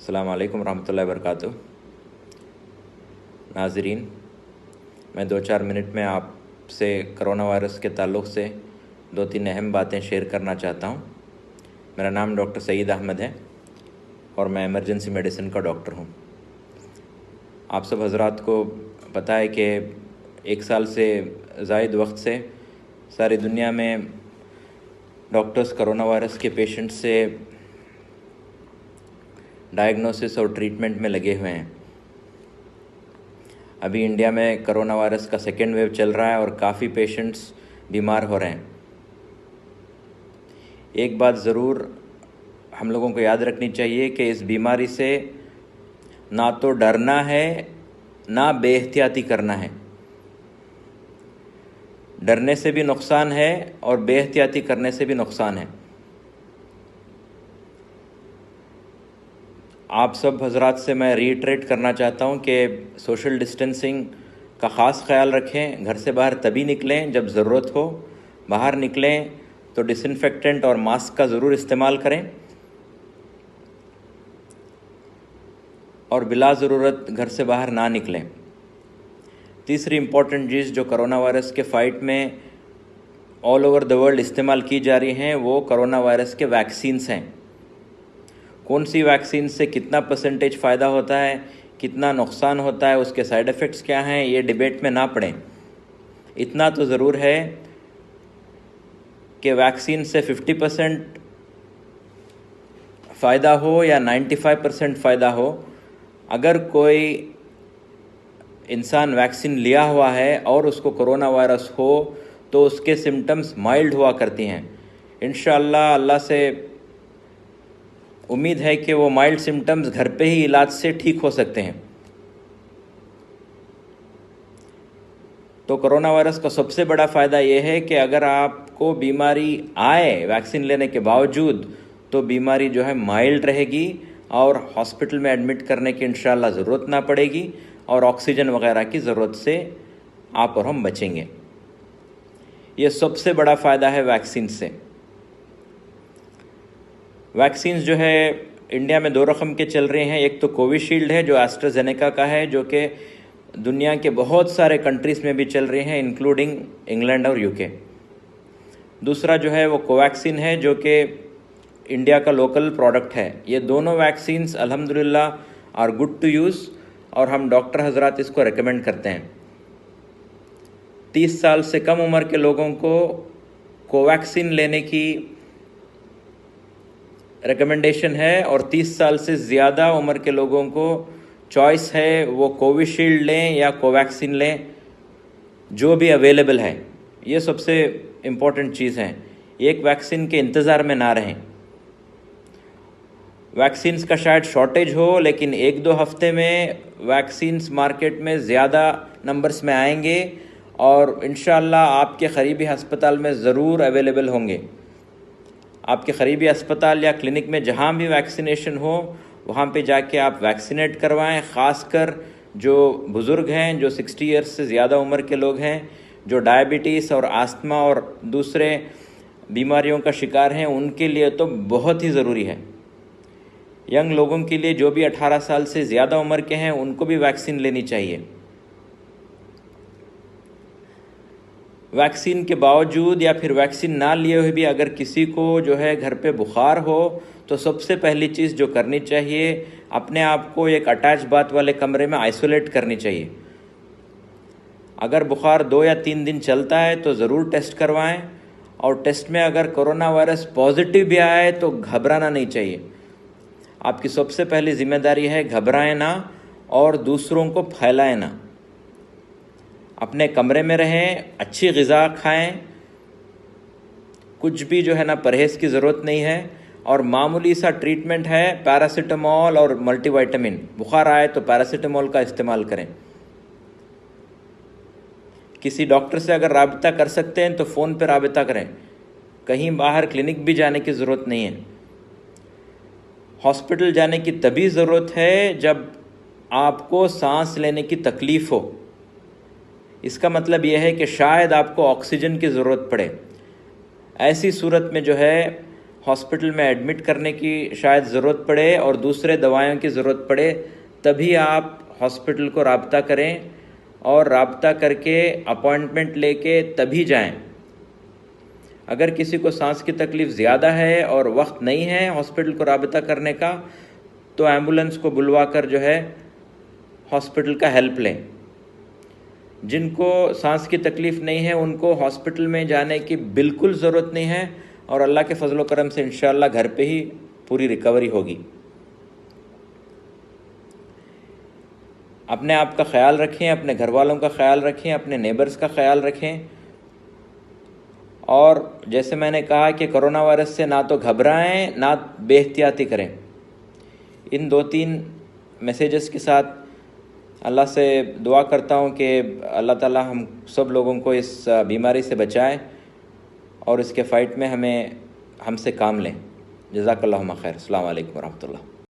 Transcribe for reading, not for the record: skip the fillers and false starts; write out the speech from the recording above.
अस्सलाम वालेकुम रहमतुल्लाहि व बरकातुहू। नाज़रीन, मैं 2-4 मिनट में आपसे करोना वायरस के ताल्लुक़ से 2-3 अहम बातें शेयर करना चाहता हूँ। मेरा नाम डॉक्टर सईद अहमद है और मैं इमरजेंसी मेडिसिन का डॉक्टर हूँ। आप सब हज़रात को पता है कि 1 साल से ज़ायद वक्त से सारी दुनिया में डॉक्टर्स करोना वायरस के पेशेंट से डायग्नोसिस और ट्रीटमेंट में लगे हुए हैं। अभी इंडिया में करोना वायरस का सेकेंड वेव चल रहा है और काफ़ी पेशेंट्स बीमार हो रहे हैं। एक बात ज़रूर हम लोगों को याद रखनी चाहिए कि इस बीमारी से ना तो डरना है ना बेएहतियाती करना है। डरने से भी नुकसान है और बेएहतियाती करने से भी नुकसान है। आप सब हज़रात से मैं रीइटरेट करना चाहता हूँ कि सोशल डिस्टेंसिंग का ख़ास ख्याल रखें। घर से बाहर तभी निकलें जब ज़रूरत हो। बाहर निकलें तो डिसइंफेक्टेंट और मास्क का ज़रूर इस्तेमाल करें और बिला ज़रूरत घर से बाहर ना निकलें। तीसरी इम्पॉर्टेंट चीज़ जो करोना वायरस के फ़ाइट में ऑल ओवर द वर्ल्ड इस्तेमाल की जा रही हैं वो करोना वायरस के वैक्सीन्स हैं। कौन सी वैक्सीन से कितना परसेंटेज फ़ायदा होता है, कितना नुकसान होता है, उसके साइड इफ़ेक्ट्स क्या हैं, ये डिबेट में ना पड़ें। इतना तो ज़रूर है कि वैक्सीन से 50% फ़ायदा हो या 95% फ़ायदा हो, अगर कोई इंसान वैक्सीन लिया हुआ है और उसको कोरोना वायरस हो तो उसके सिम्टम्स माइल्ड हुआ करती हैं। इंशाअल्लाह अल्लाह से उम्मीद है कि वो माइल्ड सिम्टम्स घर पे ही इलाज से ठीक हो सकते हैं। तो कोरोना वायरस का सबसे बड़ा फ़ायदा ये है कि अगर आपको बीमारी आए वैक्सीन लेने के बावजूद तो बीमारी जो है माइल्ड रहेगी और हॉस्पिटल में एडमिट करने की इंशाअल्लाह ज़रूरत ना पड़ेगी और ऑक्सीजन वगैरह की ज़रूरत से आप और हम बचेंगे। ये सबसे बड़ा फ़ायदा है वैक्सीन से। वैक्सीन्स जो है इंडिया में 2 रकम के चल रहे हैं। एक तो कोविशील्ड है जो एस्ट्राजेनेका का है, जो कि दुनिया के बहुत सारे कंट्रीज़ में भी चल रहे हैं इंक्लूडिंग इंग्लैंड और यूके। दूसरा जो है वो कोवैक्सीन है जो कि इंडिया का लोकल प्रोडक्ट है। ये दोनों वैक्सीन्स अल्हम्दुलिल्लाह आर गुड टू यूज़ और हम डॉक्टर हजरात इसको रेकमेंड करते हैं। 30 साल से कम उम्र के लोगों को कोवैक्सीन लेने की रिकमेंडेशन है और 30 साल से ज़्यादा उम्र के लोगों को चॉइस है वो कोविशील्ड लें या कोवैक्सीन लें, जो भी अवेलेबल है। ये सबसे इम्पॉर्टेंट चीज़ है। एक वैक्सीन के इंतज़ार में ना रहें। वैक्सीन्स का शायद शॉर्टेज हो लेकिन 1-2 हफ्ते में वैक्सीन्स मार्केट में ज़्यादा नंबर्स में आएंगे और इंशाअल्लाह आपके क़रीबी अस्पताल में ज़रूर अवेलेबल होंगे। आपके क़रीबी अस्पताल या क्लिनिक में जहाँ भी वैक्सीनेशन हो वहाँ पे जाके आप वैक्सीनेट करवाएं। ख़ासकर जो बुज़ुर्ग हैं, जो 60 ईयर्स से ज़्यादा उम्र के लोग हैं, जो डायबिटीज़ और आस्थमा और दूसरे बीमारियों का शिकार हैं, उनके लिए तो बहुत ही ज़रूरी है। यंग लोगों के लिए जो भी 18 साल से ज़्यादा उम्र के हैं उनको भी वैक्सीन लेनी चाहिए। वैक्सीन के बावजूद या फिर वैक्सीन ना लिए हुए भी अगर किसी को जो है घर पे बुखार हो तो सबसे पहली चीज़ जो करनी चाहिए, अपने आप को एक अटैच बाथ वाले कमरे में आइसोलेट करनी चाहिए। अगर बुखार 2 या 3 दिन चलता है तो ज़रूर टेस्ट करवाएं और टेस्ट में अगर कोरोना वायरस पॉजिटिव भी आए तो घबराना नहीं चाहिए। आपकी सबसे पहली जिम्मेदारी है घबराएं ना और दूसरों को फैलाएं ना। अपने कमरे में रहें, अच्छी ग़िज़ा खाएं, कुछ भी जो है ना परहेज़ की ज़रूरत नहीं है और मामूली सा ट्रीटमेंट है पैरासीटामोल और मल्टीविटामिन। बुखार आए तो पैरासीटामोल का इस्तेमाल करें। किसी डॉक्टर से अगर राबिता कर सकते हैं तो फ़ोन पर राबिता करें। कहीं बाहर क्लिनिक भी जाने की ज़रूरत नहीं है। हॉस्पिटल जाने की तभी ज़रूरत है जब आपको सांस लेने की तकलीफ़ हो। इसका मतलब यह है कि शायद आपको ऑक्सीजन की ज़रूरत पड़े। ऐसी सूरत में जो है हॉस्पिटल में एडमिट करने की शायद ज़रूरत पड़े और दूसरे दवाइयों की ज़रूरत पड़े, तभी आप हॉस्पिटल को राब्ता करें और राब्ता करके अपॉइंटमेंट लेके तभी जाएं। अगर किसी को सांस की तकलीफ़ ज़्यादा है और वक्त नहीं है हॉस्पिटल को राब्ता करने का, तो एम्बुलेंस को बुलवा कर जो है हॉस्पिटल का हेल्प लें। जिनको सांस की तकलीफ़ नहीं है उनको हॉस्पिटल में जाने की बिल्कुल ज़रूरत नहीं है और अल्लाह के फजल करम से इंशाअल्लाह घर पे ही पूरी रिकवरी होगी। अपने आप का ख्याल रखें, अपने घर वालों का ख्याल रखें, अपने नेबर्स का ख्याल रखें। और जैसे मैंने कहा कि कोरोना वायरस से ना तो घबराएं ना बेहतियाती करें। इन 2-3 मैसेजेस के साथ अल्लाह से दुआ करता हूँ कि अल्लाह ताला हम सब लोगों को इस बीमारी से बचाए और इसके फ़ाइट में हमसे काम लें। जज़ाकल्लाहु खैर। अस्सलामु अलैकुम वरहमतुल्लाह।